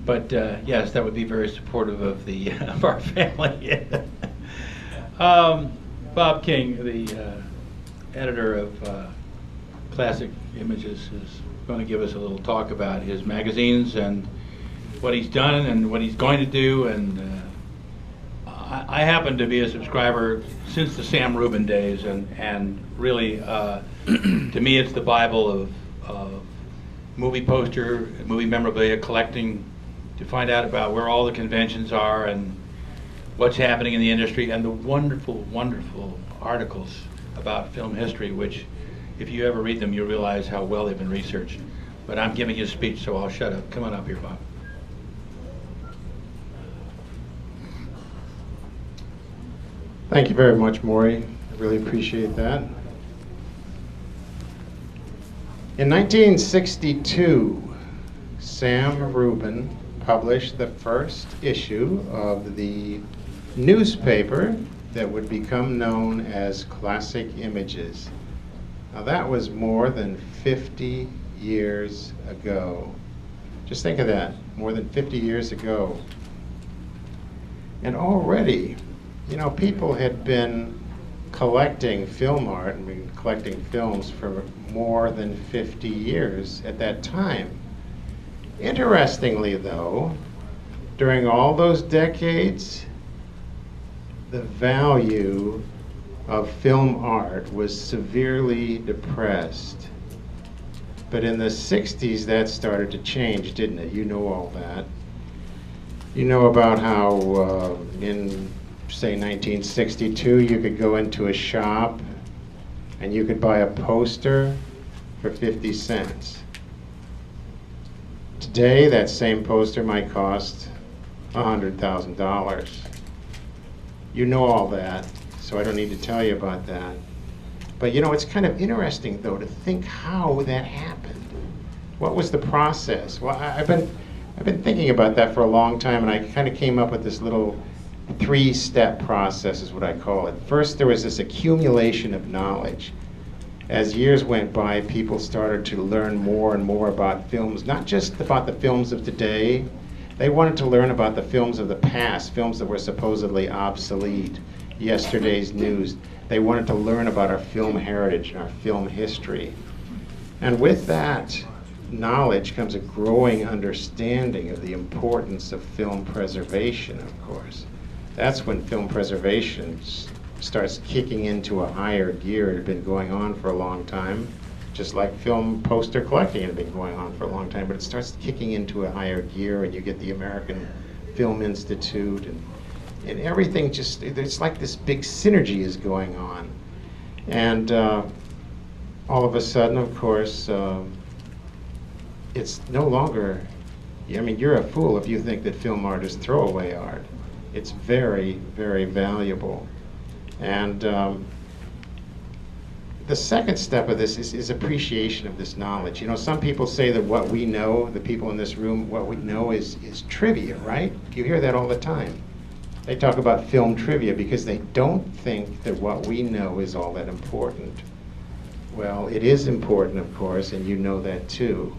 But yes, that would be very supportive of the of our family. Bob King, the editor of Classic Images, is going to give us a little talk about his magazines and what he's done and what he's going to do. And I happen to be a subscriber since the Sam Rubin days, and really, to me, it's the Bible of movie poster, movie memorabilia collecting, to find out about where all the conventions are and what's happening in the industry, and the wonderful, wonderful articles about film history, which, if you ever read them, you realize how well they've been researched. But I'm giving you a speech, so I'll shut up. Come on up here, Bob. Thank you very much, Maury. I really appreciate that. In 1962, Sam Rubin published the first issue of the newspaper that would become known as Classic Images. Now that was more than 50 years ago. Just think of that, more than 50 years ago. And already, you know, people had been collecting film art and been collecting films for more than 50 years at that time. Interestingly, though, during all those decades, the value of film art was severely depressed. But in the 60s, that started to change, didn't it? You know all that. You know about how in, say, 1962, you could go into a shop and you could buy a poster for 50 cents. Today, that same poster might cost $100,000. You know all that, so I don't need to tell you about that. But you know, it's kind of interesting, though, to think how that happened. What was the process? Well, I've been thinking about that for a long time, and I kind of came up with this little three-step process, is what I call it. First, there was this accumulation of knowledge. As years went by, people started to learn more and more about films, not just about the films of today. They wanted to learn about the films of the past, films that were supposedly obsolete, yesterday's news. They wanted to learn about our film heritage and our film history. And with that knowledge comes a growing understanding of the importance of film preservation, of course. That's when film preservation starts kicking into a higher gear. It had been going on for a long time, just like film poster collecting had been going on for a long time, but it starts kicking into a higher gear, and you get the American Film Institute, and everything just, it's like this big synergy is going on. And all of a sudden, of course, it's no longer, I mean, you're a fool if you think that film art is throwaway art. It's very, very valuable. And the second step of this is appreciation of this knowledge. You know, some people say that what we know, the people in this room, what we know is trivia, right? You hear that all the time. They talk about film trivia because they don't think that what we know is all that important. Well, it is important, of course, and you know that too.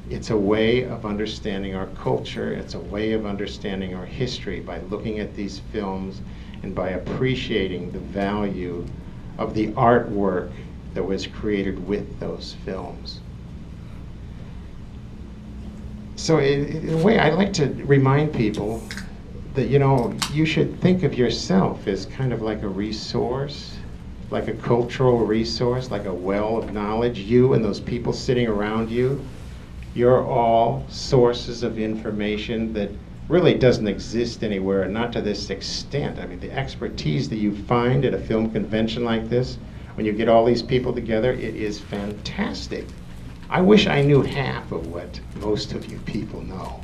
It's a way of understanding our culture. It's a way of understanding our history by looking at these films and by appreciating the value of the artwork that was created with those films. So in a way, I like to remind people that, you know, you should think of yourself as kind of like a resource, like a cultural resource, like a well of knowledge. You and those people sitting around you, you're all sources of information that really doesn't exist anywhere, and not to this extent. I mean, the expertise that you find at a film convention like this, when you get all these people together, it is fantastic. I wish I knew half of what most of you people know.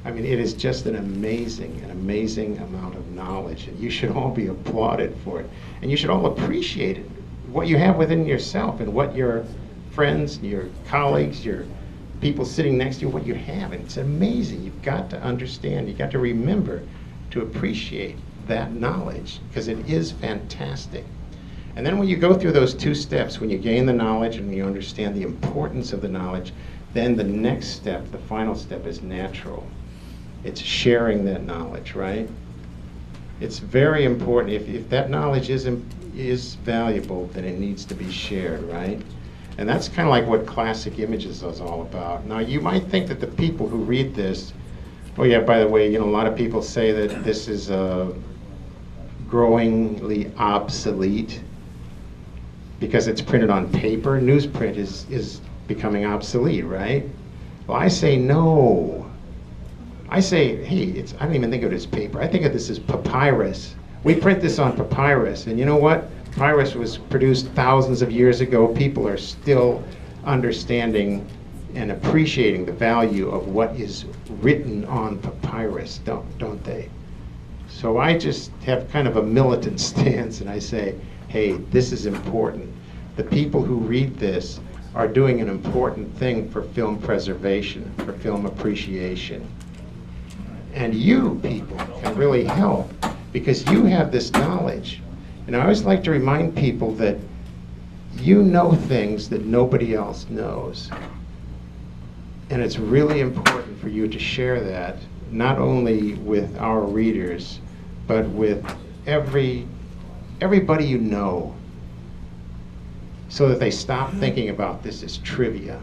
I mean, it is just an amazing amount of knowledge, and you should all be applauded for it. And you should all appreciate it, what you have within yourself and what your friends, your colleagues, your people sitting next to you, what you have. And it's amazing. You've got to understand, you've got to remember to appreciate that knowledge, because it is fantastic. And then when you go through those two steps, when you gain the knowledge and you understand the importance of the knowledge, then the next step, the final step, is natural. It's sharing that knowledge, right? It's very important. If that knowledge is valuable, then it needs to be shared, right? And that's kind of like what Classic Images is all about. Now, you might think that the people who read this, oh yeah, by the way, a lot of people say that this is growingly obsolete because it's printed on paper. Newsprint is becoming obsolete, right? Well, I say no. I say, hey, I don't even think of it as paper. I think of this as papyrus. We print this on papyrus, and you know what? Papyrus was produced thousands of years ago. People are still understanding and appreciating the value of what is written on papyrus, don't they? So I just have kind of a militant stance, and I say, hey, this is important. The people who read this are doing an important thing for film preservation, for film appreciation. And you people can really help because you have this knowledge. And I always like to remind people that you know things that nobody else knows. And it's really important for you to share that, not only with our readers, but with everybody you know, so that they stop thinking about this as trivia.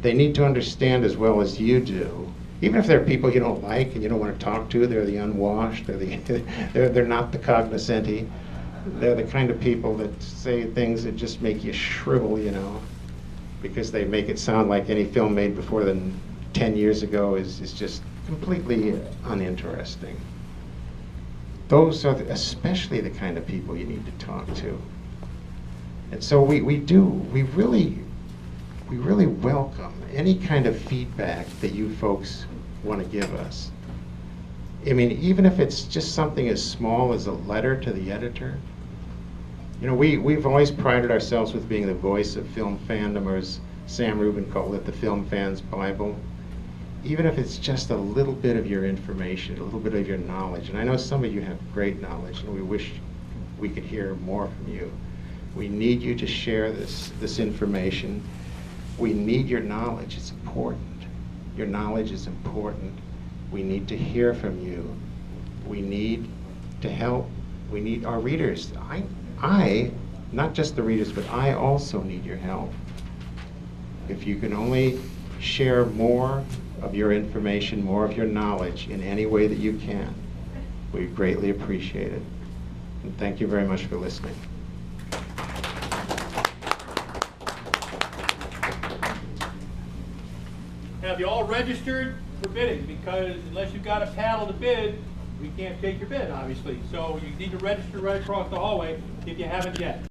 They need to understand as well as you do. Even if there are people you don't like and you don't want to talk to, they're the unwashed, they're not the cognoscenti. They're the kind of people that say things that just make you shrivel, because they make it sound like any film made before than 10 years ago is just completely uninteresting. Those are especially the kind of people you need to talk to. And so we really welcome any kind of feedback that you folks want to give us. I mean, even if it's just something as small as a letter to the editor. We've always prided ourselves with being the voice of film fandom, or as Sam Rubin called it, the film fan's Bible. Even if it's just a little bit of your information, a little bit of your knowledge. And I know some of you have great knowledge, and we wish we could hear more from you. We need you to share this information. We need your knowledge. It's important. Your knowledge is important. We need to hear from you. We need to help. We need our readers. I, not just the readers, but I also need your help. If you can only share more of your information, more of your knowledge in any way that you can, we greatly appreciate it. And thank you very much for listening. Have you all registered for bidding? Because unless you've got a paddle to bid, we can't take your bid, obviously. So you need to register right across the hallway if you haven't yet.